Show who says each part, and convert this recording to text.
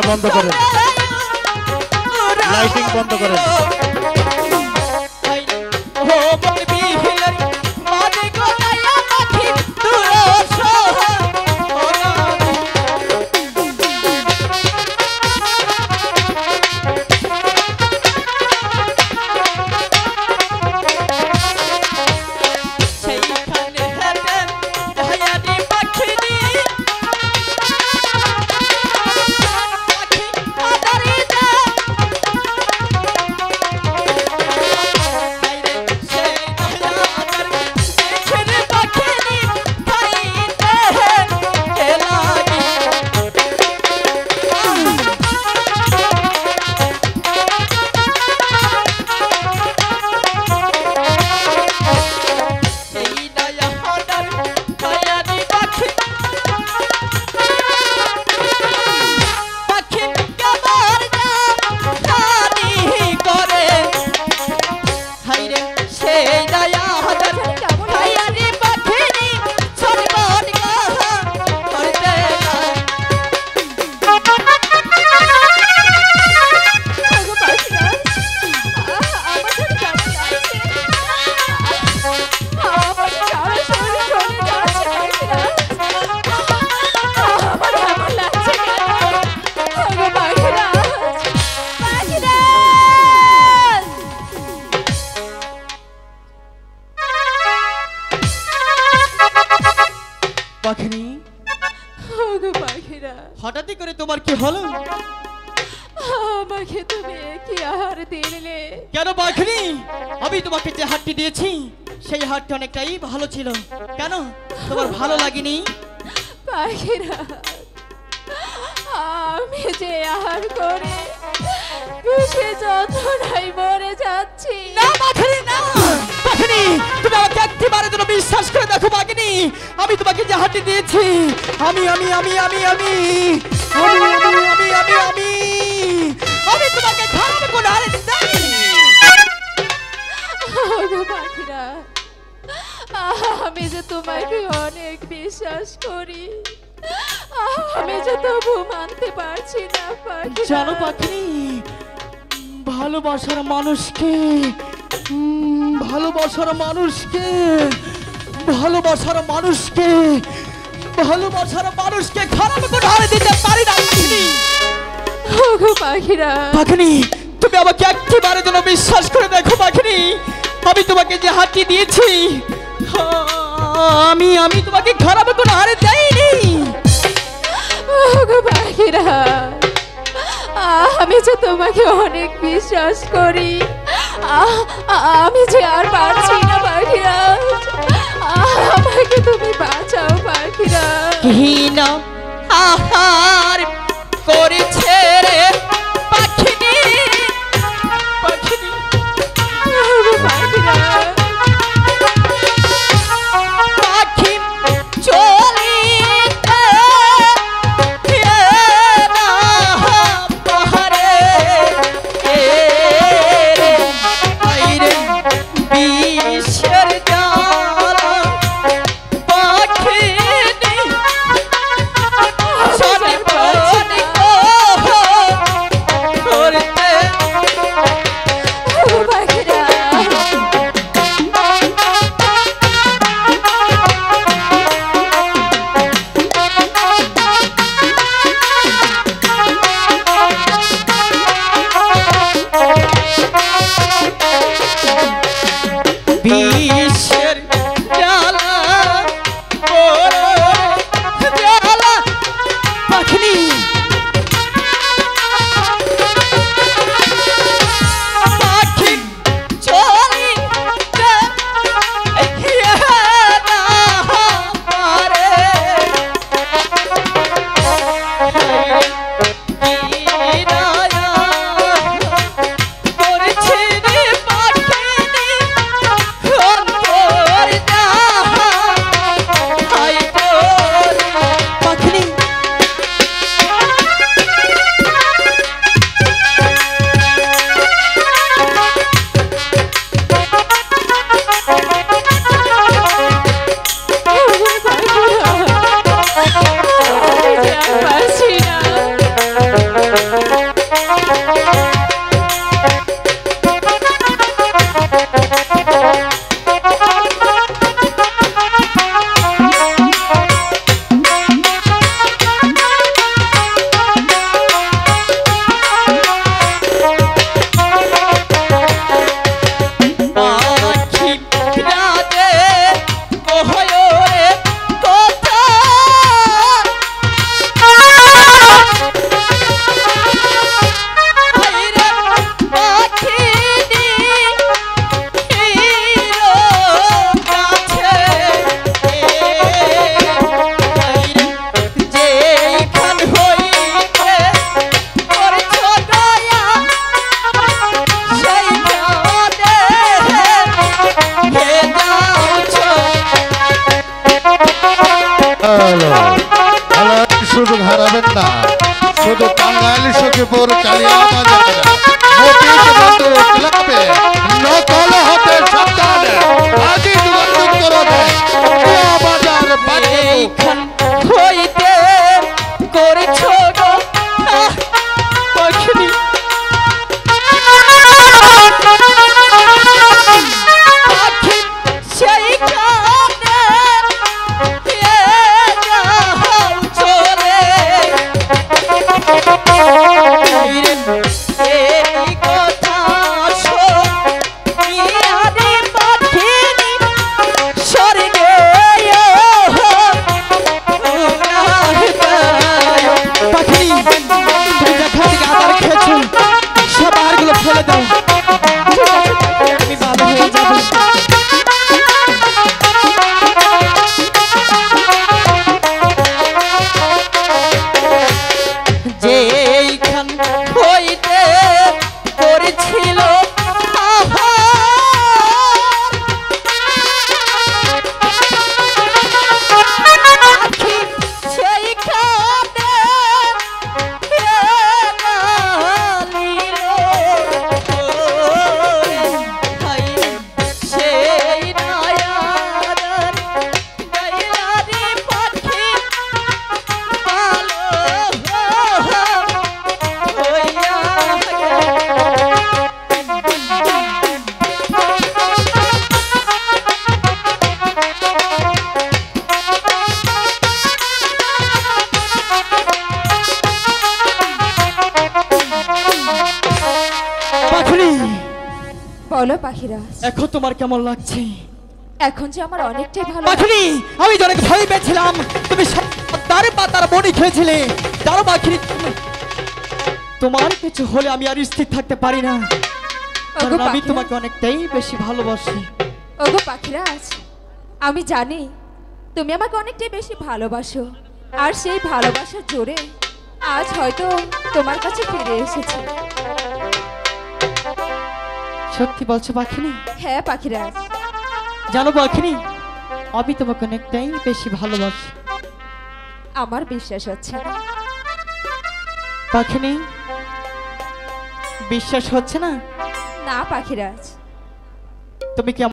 Speaker 1: বন্ধ করেন, লাইটিং বন্ধ করেন।
Speaker 2: হঠাৎ করে তোমার কি হলো?
Speaker 3: আমাকে তুমি কি আহার দিলে?
Speaker 2: কেন পাখিনি? আমি তোমাকে যে হাতটি দিয়েছি সেই হাতটা অনেকটাই ভালো ছিল, কেন তোমার ভালো লাগেনি?
Speaker 3: পাখিরা, আমি যে আহার করে বুঝে যন্ত্রণায় মরে যাচ্ছি।
Speaker 2: না পাখিনি, না পাখিনি, তুমি আমাকে একবারের জন্য বিশ্বাস করে দেখো পাখিনি। আমি তোমাকে যে হাতটি দিয়েছি আমি আমি আমি আমি আমি আমি আমি আমি আমি আমি আমি তোমাকে খারাপ করে আর দেইনি।
Speaker 3: পাখিরা, আমি যে তোমাকে অনেক বিশ্বাস করি, আমি যে তবু মানতে পারছি না পাখিরা।
Speaker 2: জানো পাখিনি, ভালোবাসার মানুষকে ভালোবাসার মানুষকে ভালোবাসার মানুষকে ভালোবাসার মানুষকে খারাপ করে হারিয়ে দিতে পারি না
Speaker 3: পাখিরা।
Speaker 2: পাখিনি, তুমি আমাকে একবারের জন্য বিশ্বাস করে দেখো পাখিনি। আমি তোমাকে যে হাতটি দিয়েছি আমি আমি তোমাকে খারাপ করে হারিয়ে দেইনি
Speaker 3: পাখিরা। আমি যে তোমাকে অনেক বিশ্বাস করি, আমি যে আর পারছি না পাখিরা। আমাকে তুমি বাঁচাও পাখিরা।
Speaker 2: হীন আহার করেছে রে পাখিনি, পাখিনি
Speaker 3: পাখিরা।
Speaker 2: পাখি চলিতে পাহাড়ে বিশ্বের জ্বালা পাখিনি
Speaker 3: বলো পাখিরাজ,
Speaker 2: এখন তোমার কেমন লাগছে?
Speaker 3: এখন যে আমার অনেকটাই ভালো।
Speaker 2: পাখিনি, আমি যে অনেক ভয় পেয়েছিলাম তুমি তার পাতার বড়ি খেয়েছিলে। তার পাখিনি, তোমার কিছু হলে আমি আর স্থির থাকতে পারি না, কারণ আমি তোমাকে অনেকটাই বেশি ভালোবাসি।
Speaker 3: ওগো পাখিরাজ, আমি জানি তুমি আমাকে অনেকটাই বেশি ভালোবাসো, আর সেই ভালোবাসার জোরে আজ হয়তো তোমার কাছে ফিরে এসেছি।
Speaker 2: সত্যি বলছো পাখিনি?
Speaker 3: হ্যাঁ পাখিরাজ।
Speaker 2: জানো পাখিনি, আমি তোমাকে অনেকটাই বেশি ভালোবাসি।
Speaker 3: আমার বিশ্বাস হচ্ছে না।
Speaker 2: পাখিনি, বিশ্বাস হচ্ছে না?
Speaker 3: না পাখিরাজ।
Speaker 2: তুমি কি